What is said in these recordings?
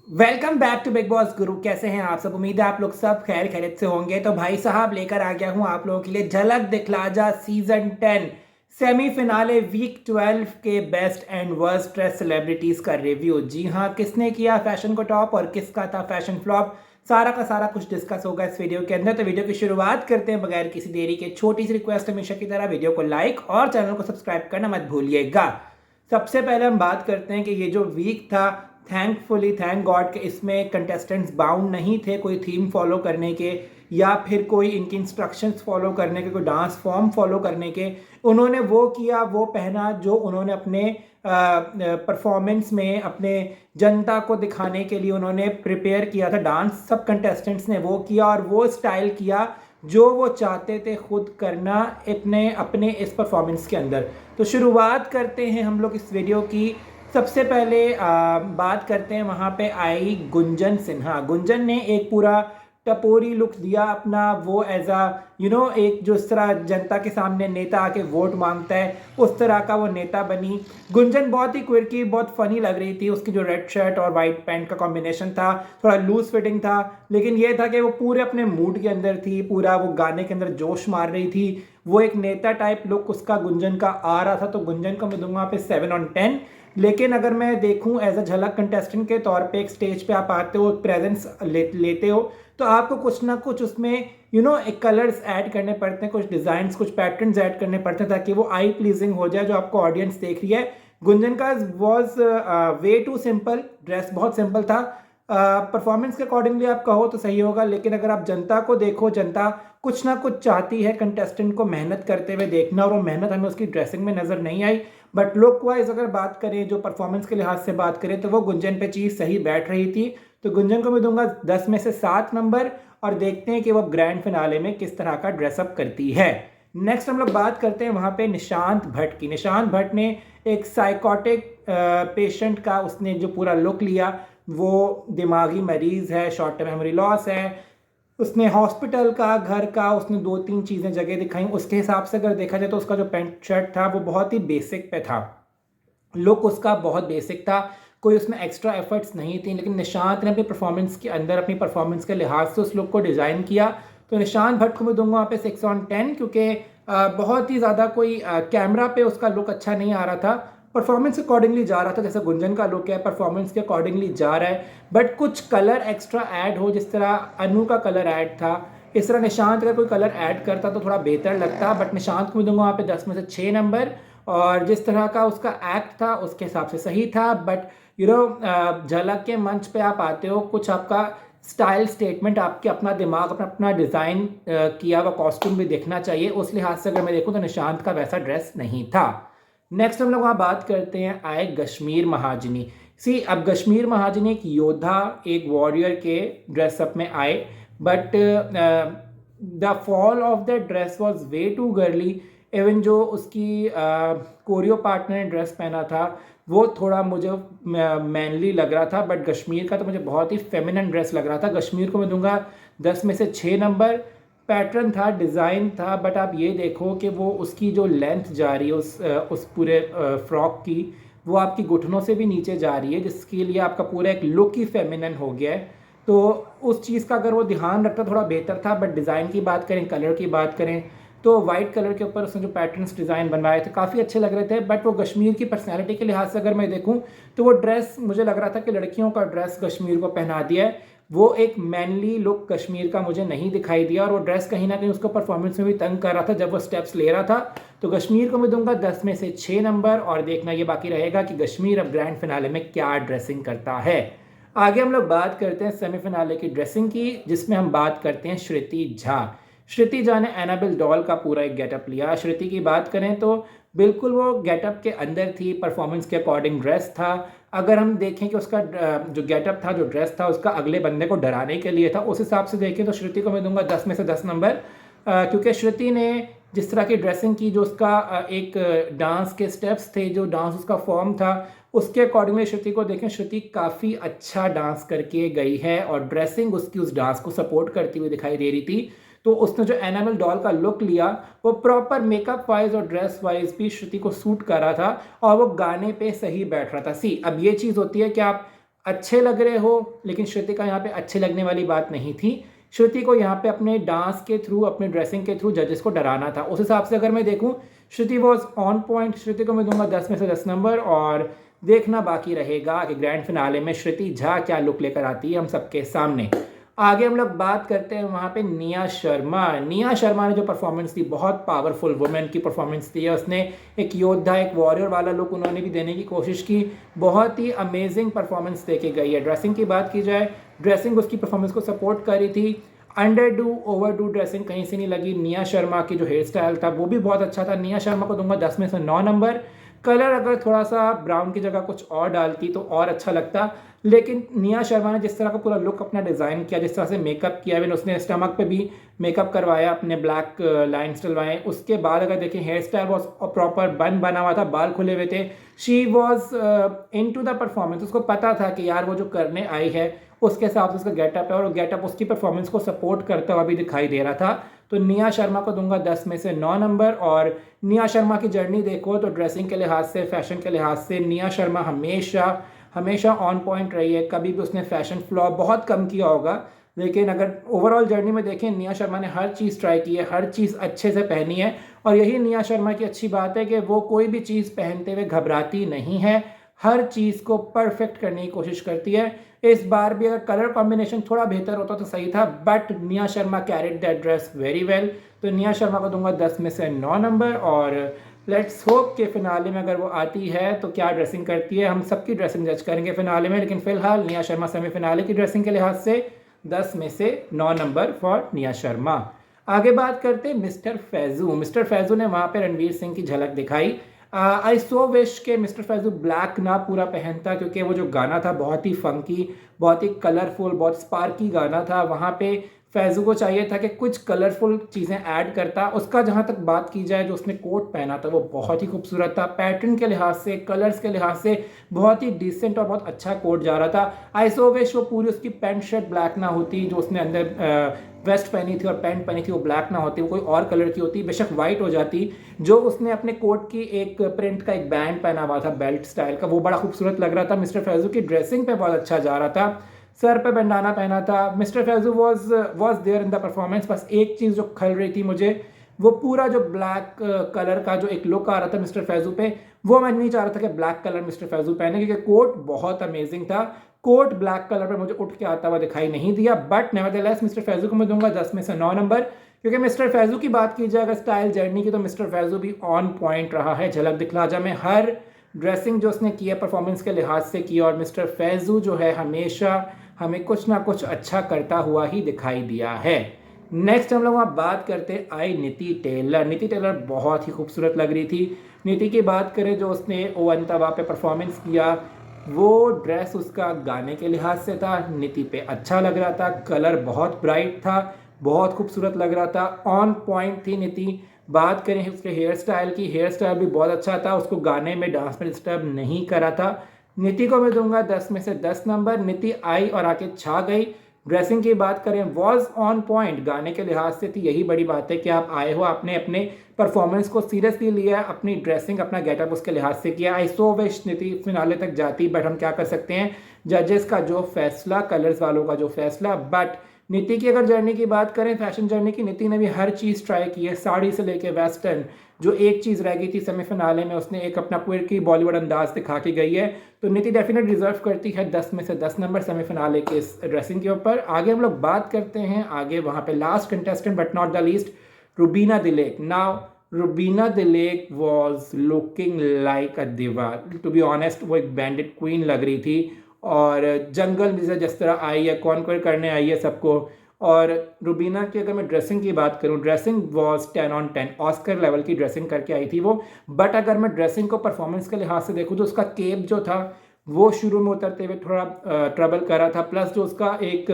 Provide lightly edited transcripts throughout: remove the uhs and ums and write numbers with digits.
Welcome back to Bigg Boss Guru. कैसे हैं आप सब? उम्मीद है आप लोग सब खैर खैरियत से होंगे। तो भाई साहब लेकर आ गया हूं आप लोगों के लिए झलक दिखला जा सीजन 10 सेमीफिनाले वीक 12 के best and worst dress celebrities का रिव्यू। जी हाँ, किसने किया फैशन को टॉप और किसका था फैशन फ्लॉप, सारा का सारा कुछ डिस्कस होगा इस वीडियो के अंदर। तो वीडियो की शुरुआत करते हैं बगैर किसी देरी के। छोटी सी रिक्वेस्ट हमेशा की तरह, वीडियो को लाइक और चैनल को सब्सक्राइब करना मत भूलिएगा। सबसे पहले हम बात करते हैं कि ये जो वीक था, थैंकफुली थैंक गॉड के इसमें कंटेस्टेंट्स बाउंड नहीं थे कोई थीम फॉलो करने के या फिर कोई इनकी इंस्ट्रक्शंस फॉलो करने के, कोई डांस फॉर्म फॉलो करने के। उन्होंने वो किया, वो पहना जो उन्होंने अपने परफॉर्मेंस में अपने जनता को दिखाने के लिए उन्होंने प्रिपेयर किया था। डांस सब कंटेस्टेंट्स ने वो किया और वो स्टाइल किया जो वो चाहते थे खुद करना अपने अपने इस परफॉर्मेंस के अंदर। तो शुरुआत करते हैं हम लोग इस वीडियो की। सबसे पहले बात करते हैं, वहाँ पे आई गुंजन सिन्हा। गुंजन ने एक पूरा टपोरी लुक दिया अपना, वो एज अ एक जो इस तरह जनता के सामने नेता आके वोट मांगता है उस तरह का वो नेता बनी। गुंजन बहुत ही क्विरकी, बहुत फनी लग रही थी। उसकी जो रेड शर्ट और वाइट पैंट का कॉम्बिनेशन था थोड़ा लूज फिटिंग था, लेकिन ये था कि वो पूरे अपने मूड के अंदर थी, पूरा वो गाने के अंदर जोश मार रही थी। वो एक नेता टाइप लुक उसका गुंजन का आ रहा था। तो गुंजन को मैं दूंगा पे 7/10। लेकिन अगर मैं देखूं एज अ झलक कंटेस्टेंट के तौर पे, एक स्टेज पे आप आते हो, प्रेजेंस लेते हो, तो आपको कुछ ना कुछ उसमें एक कलर्स ऐड करने पड़ते हैं, कुछ डिजाइन, कुछ पैटर्न्स ऐड करने पड़ते हैं ताकि वो आई प्लीजिंग हो जाए जो आपको ऑडियंस देख रही है। गुंजन का was way too simple, dress बहुत सिंपल था। परफॉर्मेंस के अकॉर्डिंगली आप कहो तो सही होगा, लेकिन अगर आप जनता को देखो, जनता कुछ ना कुछ चाहती है कंटेस्टेंट को मेहनत करते हुए देखना, और वो मेहनत हमें उसकी ड्रेसिंग में नजर नहीं आई। बट लुक वाइज अगर बात करें, जो परफॉर्मेंस के लिहाज से बात करें, तो वो गुंजन पे चीज़ सही बैठ रही थी। तो गुंजन को मैं दूंगा 10 में से 7 नंबर, और देखते हैं कि वो ग्रैंड फिनाले में किस तरह का ड्रेसअप करती है। नेक्स्ट हम लोग बात करते हैं वहाँ पे निशांत भट्ट की। निशांत भट्ट ने एक साइकोटिक पेशेंट का उसने जो पूरा लुक लिया, वो दिमागी मरीज है, शॉर्ट टर्म मेमोरी लॉस है। उसने हॉस्पिटल का, घर का, उसने 2-3 चीज़ें जगह दिखाई। उसके हिसाब से अगर देखा जाए तो उसका जो पैंट शर्ट था वो बहुत ही बेसिक पे था, लुक उसका बहुत बेसिक था, कोई उसमें एक्स्ट्रा एफर्ट्स नहीं थी। लेकिन निशांत ने अपनी परफॉर्मेंस के अंदर, अपनी परफॉर्मेंस के लिहाज से उस लुक को डिज़ाइन किया। तो निशांत भट्ट को मैं दूंगा वहाँ पे 6/10, क्योंकि बहुत ही ज़्यादा कोई कैमरा पे उसका लुक अच्छा नहीं आ रहा था, परफॉर्मेंस अकॉर्डिंगली जा रहा था। जैसे गुंजन का लुक है, परफॉर्मेंस के अकॉर्डिंगली जा रहा है, बट कुछ कलर एक्स्ट्रा ऐड हो, जिस तरह अनु का कलर ऐड था, इस तरह निशांत का कोई कलर ऐड करता तो थोड़ा बेहतर लगता। बट निशांत को मैं दूंगा वहाँ पे 10 में से 6 नंबर, और जिस तरह का उसका एक्ट था उसके हिसाब से सही था। बट झलक के मंच पे आप आते हो, कुछ आपका स्टाइल स्टेटमेंट, आपके अपना दिमाग, अपना अपना डिज़ाइन किया हुआ कॉस्ट्यूम भी देखना चाहिए। उस लिहाज से अगर मैं देखूँ तो निशांत का वैसा ड्रेस नहीं था। नेक्स्ट हम लोग वहाँ बात करते हैं, आए कश्मीर महाजनी। सी, अब कश्मीर महाजनी एक योद्धा, एक वॉरियर के ड्रेसअप में आए, but the fall of the dress was way too girly. Even जो उसकी कोरियो पार्टनर ने ड्रेस पहना था वो थोड़ा मुझे मैनली लग रहा था, बट कश्मीर का तो मुझे बहुत ही फेमिनिन ड्रेस लग रहा था। कश्मीर को मैं दूंगा 10 में से 6 नंबर। पैटर्न था, डिज़ाइन था, बट आप ये देखो कि वो उसकी जो लेंथ जा रही है उस पूरे फ्रॉक की, वो आपकी घुटनों से भी नीचे जा रही है, जिसके लिए आपका पूरा एक लुक ही फेमिनिन हो गया है। तो उस चीज़ का अगर वो ध्यान रखता थोड़ा बेहतर था। बट डिज़ाइन की बात करें, कलर की बात करें, तो वाइट कलर के ऊपर उसने जो पैटर्न्स डिज़ाइन बनवाए थे काफ़ी अच्छे लग रहे थे। बट वो कश्मीर की पर्सनैलिटी के लिहाज से अगर मैं देखूँ तो वो ड्रेस मुझे लग रहा था कि लड़कियों का ड्रेस कश्मीर को पहना दिया है, वो एक मैनली लुक कश्मीर का मुझे नहीं दिखाई दिया। और वो ड्रेस कहीं ना कहीं उसको परफॉर्मेंस में भी तंग कर रहा था जब वो स्टेप्स ले रहा था। तो कश्मीर को मैं दूंगा 10 में से 6 नंबर, और देखना ये बाकी रहेगा कि कश्मीर अब ग्रैंड फिनाले में क्या ड्रेसिंग करता है। आगे हम लोग बात करते हैं सेमीफिनाले की ड्रेसिंग की, जिसमें हम बात करते हैं श्रुति झा। श्रुति झा ने एनाबेल डॉल का पूरा एक गेटअप लिया। श्रुति की बात करें तो बिल्कुल वो गेटअप के अंदर थी, परफॉर्मेंस के अकॉर्डिंग ड्रेस था। अगर हम देखें कि उसका जो गेटअप था, जो ड्रेस था, उसका अगले बंदे को डराने के लिए था, उस हिसाब से देखें तो श्रुति को मैं दूंगा 10 में से 10 नंबर, क्योंकि श्रुति ने जिस तरह की ड्रेसिंग की, जो उसका एक डांस के स्टेप्स थे, जो डांस उसका फॉर्म था, उसके अकॉर्डिंगली श्रुति को देखें, श्रुति काफ़ी अच्छा डांस करके गई है और ड्रेसिंग उसकी उस डांस को सपोर्ट करती हुई दिखाई दे रही थी। तो उसने जो एनाबेल डॉल का लुक लिया वो प्रॉपर मेकअप वाइज और ड्रेस वाइज भी श्रुति को सूट कर रहा था, और वो गाने पे सही बैठ रहा था। सी, अब ये चीज़ होती है कि आप अच्छे लग रहे हो, लेकिन श्रुतिका यहाँ पे अच्छे लगने वाली बात नहीं थी। श्रुति को यहाँ पे अपने डांस के थ्रू, अपने ड्रेसिंग के थ्रू जजेस को डराना था। उस हिसाब से अगर मैं देखूँ, श्रुति वॉज ऑन पॉइंट। श्रुति को मैं दूंगा 10 में से 10 नंबर, और देखना बाकी रहेगा कि ग्रैंड फिनाले में श्रुति झा क्या लुक लेकर आती है हम सबके सामने। आगे हम लोग बात करते हैं वहाँ पे निया शर्मा। निया शर्मा ने जो परफॉर्मेंस दी, बहुत पावरफुल वुमेन की परफॉर्मेंस दी है उसने। एक योद्धा, एक वॉरियर वाला लुक उन्होंने भी देने की कोशिश की। बहुत ही अमेजिंग परफॉर्मेंस दे के गई है। ड्रेसिंग की बात की जाए, ड्रेसिंग उसकी परफॉर्मेंस को सपोर्ट कर रही थी। Under do over do dressing कहीं से नहीं लगी। निया शर्मा की जो हेयर स्टाइल था वो भी बहुत अच्छा था। निया शर्मा को दूंगा 10 में से 9 नंबर। कलर अगर थोड़ा सा ब्राउन की जगह कुछ और डालती तो और अच्छा लगता, लेकिन निया शर्मा ने जिस तरह का पूरा लुक अपना डिज़ाइन किया, जिस तरह से मेकअप किया, इवन उसने स्टमक पे भी मेकअप करवाया, अपने ब्लैक लाइन्स डलवाए, उसके बाद अगर देखें हेयर स्टाइल वॉज प्रॉपर बन बना हुआ था, बाल खुले हुए थे। She was into the performance. उसको पता था कि यार वो जो करने आई है उसके हिसाब से उसका गेटअप है, और वो गेटअप उसकी परफॉर्मेंस को सपोर्ट करता हुआ भी दिखाई दे रहा था। तो निया शर्मा को दूंगा 10 में से 9 नंबर। और निया शर्मा की जर्नी देखो तो ड्रेसिंग के लिहाज से, फैशन के लिहाज से निया शर्मा हमेशा ऑन पॉइंट रही है। कभी भी उसने फैशन फ्लॉप बहुत कम किया होगा, लेकिन अगर ओवरऑल जर्नी में देखें, निया शर्मा ने हर चीज़ ट्राई की है, हर चीज़ अच्छे से पहनी है। और यही निया शर्मा की अच्छी बात है कि वो कोई भी चीज़ पहनते हुए घबराती नहीं है, हर चीज़ को परफेक्ट करने की कोशिश करती है। इस बार भी अगर कलर कॉम्बिनेशन थोड़ा बेहतर होता तो सही था, but Nia Sharma carried that dress very well. तो निया शर्मा को दूंगा 10 में से 9 नंबर। और लेट्स होप के फिनाले में अगर वो आती है तो क्या ड्रेसिंग करती है। हम सबकी ड्रेसिंग जज करेंगे फिनाले में, लेकिन फिलहाल निया शर्मा सेमीफिनाले की ड्रेसिंग के लिहाज से 10 में से 9 नंबर फॉर निया शर्मा। आगे बात करते हैं मिस्टर फैजू। मिस्टर फैजू ने वहाँ पे रणवीर सिंह की झलक दिखाई। आई सो विश के मिस्टर फैजू ब्लैक ना पूरा पहनता, क्योंकि वो जो गाना था बहुत ही फंकी, बहुत ही कलरफुल, बहुत स्पार्की गाना था। वहाँ पे फैजू को चाहिए था कि कुछ कलरफुल चीज़ें ऐड करता। उसका जहाँ तक बात की जाए, जो उसने कोट पहना था वो बहुत ही खूबसूरत था। पैटर्न के लिहाज से, कलर्स के लिहाज से बहुत ही डिसेंट और बहुत अच्छा कोट जा रहा था। आई सो विश वो पूरी उसकी पैंट शर्ट ब्लैक ना होती, जो उसने अंदर वेस्ट पहनी थी और पैंट पहनी थी वो ब्लैक ना होती, वो कोई और कलर की होती, बेशक वाइट हो जाती। जो उसने अपने कोट की एक प्रिंट का एक बैंड पहना हुआ था बेल्ट स्टाइल का, वो बड़ा खूबसूरत लग रहा था। मिस्टर फैजू की ड्रेसिंग पे बहुत अच्छा जा रहा था। सर पे बंडाना पहना था। Mister Faizu was there in the performance. बस एक चीज़ जो खल रही थी मुझे, वो पूरा जो ब्लैक कलर का जो एक लुक आ रहा था मिस्टर फैजू पे, वो मैं नहीं चाह रहा था कि ब्लैक कलर मिस्टर फैजू पहने, क्योंकि कोट बहुत अमेजिंग था। कोट ब्लैक कलर पे मुझे उठ के आता हुआ दिखाई नहीं दिया। बट नेवरदलेस मिस्टर फैजू को मैं दूंगा 10 में से 9 नंबर, क्योंकि मिस्टर फैजू की बात की जाए अगर स्टाइल जर्नी की, तो मिस्टर फैजू भी ऑन पॉइंट रहा है। झलक दिखला जा में हर ड्रेसिंग जो उसने की है परफॉर्मेंस के लिहाज से की, और मिस्टर फैजू जो है हमेशा हमें कुछ ना कुछ अच्छा करता हुआ ही दिखाई दिया है। नेक्स्ट हम लोग वहाँ बात करते आई नीति टेलर। नीति टेलर बहुत ही खूबसूरत लग रही थी। नीति की बात करें, जो उसने ओ अंतवा पे परफॉर्मेंस किया, वो ड्रेस उसका गाने के लिहाज से था, नीति पे अच्छा लग रहा था। कलर बहुत ब्राइट था, बहुत खूबसूरत लग रहा था, ऑन पॉइंट थी नीति। बात करें उसके हेयर स्टाइल की, हेयर स्टाइल भी बहुत अच्छा था, उसको गाने में, डांस में डिस्टर्ब नहीं करा था। नीति को मैं दूंगा 10 में से 10 नंबर। नीति आई और आके छा गई। ड्रेसिंग की बात करें, वॉज ऑन पॉइंट, गाने के लिहाज से थी। यही बड़ी बात है कि आप आए हो, आपने अपने परफॉर्मेंस को सीरियसली लिया, अपनी ड्रेसिंग, अपना गेटअप उसके लिहाज से किया। आई सो विश नीति फिनाले तक जाती, बट हम क्या कर सकते हैं, जजेस का जो फैसला, कलर्स वालों का जो फैसला। बट नीति की अगर जर्नी की बात करें, फैशन जर्नी की, नीति ने भी हर चीज़ ट्राई की है, साड़ी से लेके वेस्टर्न। जो एक चीज़ रह गई थी सेमीफिनाले में, उसने एक अपना पूरे की बॉलीवुड अंदाज दिखा के गई है। तो नीति डेफिनेट डिजर्व करती है 10 में से 10 नंबर सेमीफिनाले के इस ड्रेसिंग के ऊपर। आगे हम लोग बात करते हैं, आगे वहाँ पे last contestant but not the least, Rubina Dilaik. Now Rubina Dilaik was looking like a diva. To be honest, वो एक बैंडिट क्वीन लग रही थी, और जंगल में से जिस तरह आई है, कॉन्क्वर करने आई है सबको। और रुबीना की अगर मैं ड्रेसिंग की बात करूं, dressing was 10 on 10, Oscar level की ड्रेसिंग करके आई थी वो। बट अगर मैं ड्रेसिंग को परफॉर्मेंस के लिहाज से देखूं, तो उसका केप जो था वो शुरू में उतरते हुए थोड़ा ट्रबल कर रहा था। प्लस जो उसका एक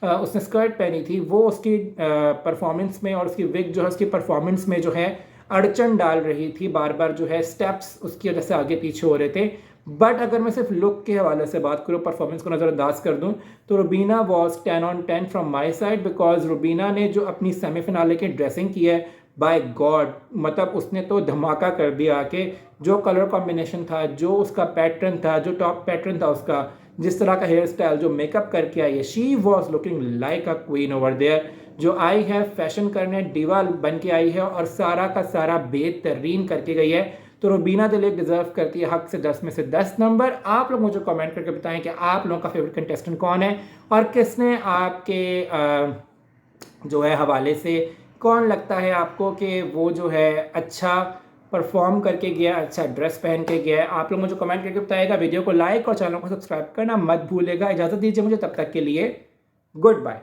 उसने स्कर्ट पहनी थी, वो उसकी परफॉर्मेंस में, और उसकी विग जो है उसकी परफॉर्मेंस में जो है अड़चन डाल रही थी। बार बार जो है स्टेप्स उसकी वजह से आगे पीछे हो रहे थे। बट अगर मैं सिर्फ लुक के हवाले से बात करूँ, परफॉर्मेंस को नज़रअंदाज कर दूं, तो Rubina was 10 on 10 from my side, because Rubina ने जो अपनी सेमीफिनाले की ड्रेसिंग की है, बाय गॉड, मतलब उसने तो धमाका कर दिया। कि जो कलर कॉम्बिनेशन था, जो उसका पैटर्न था, जो टॉप पैटर्न था उसका, जिस तरह का हेयर स्टाइल, जो मेकअप करके आई है, she was looking like a queen over there. जो आई है फैशन करने, डिवा बन के आई है और सारा का सारा बेहतरीन करके गई है। तो रुबीना दिलीप डिजर्व करती है हक से 10 में से 10 नंबर। आप लोग मुझे कमेंट करके बताएं कि आप लोगों का फेवरेट कंटेस्टेंट कौन है और किसने आपके जो है हवाले से कौन लगता है आपको कि वो जो है अच्छा परफॉर्म करके गया, अच्छा ड्रेस पहन के गया है। आप लोग मुझे कमेंट करके बताएगा। वीडियो को लाइक और चैनल को सब्सक्राइब करना मत भूलेगा। इजाज़त दीजिए मुझे, तब तक के लिए गुड बाय।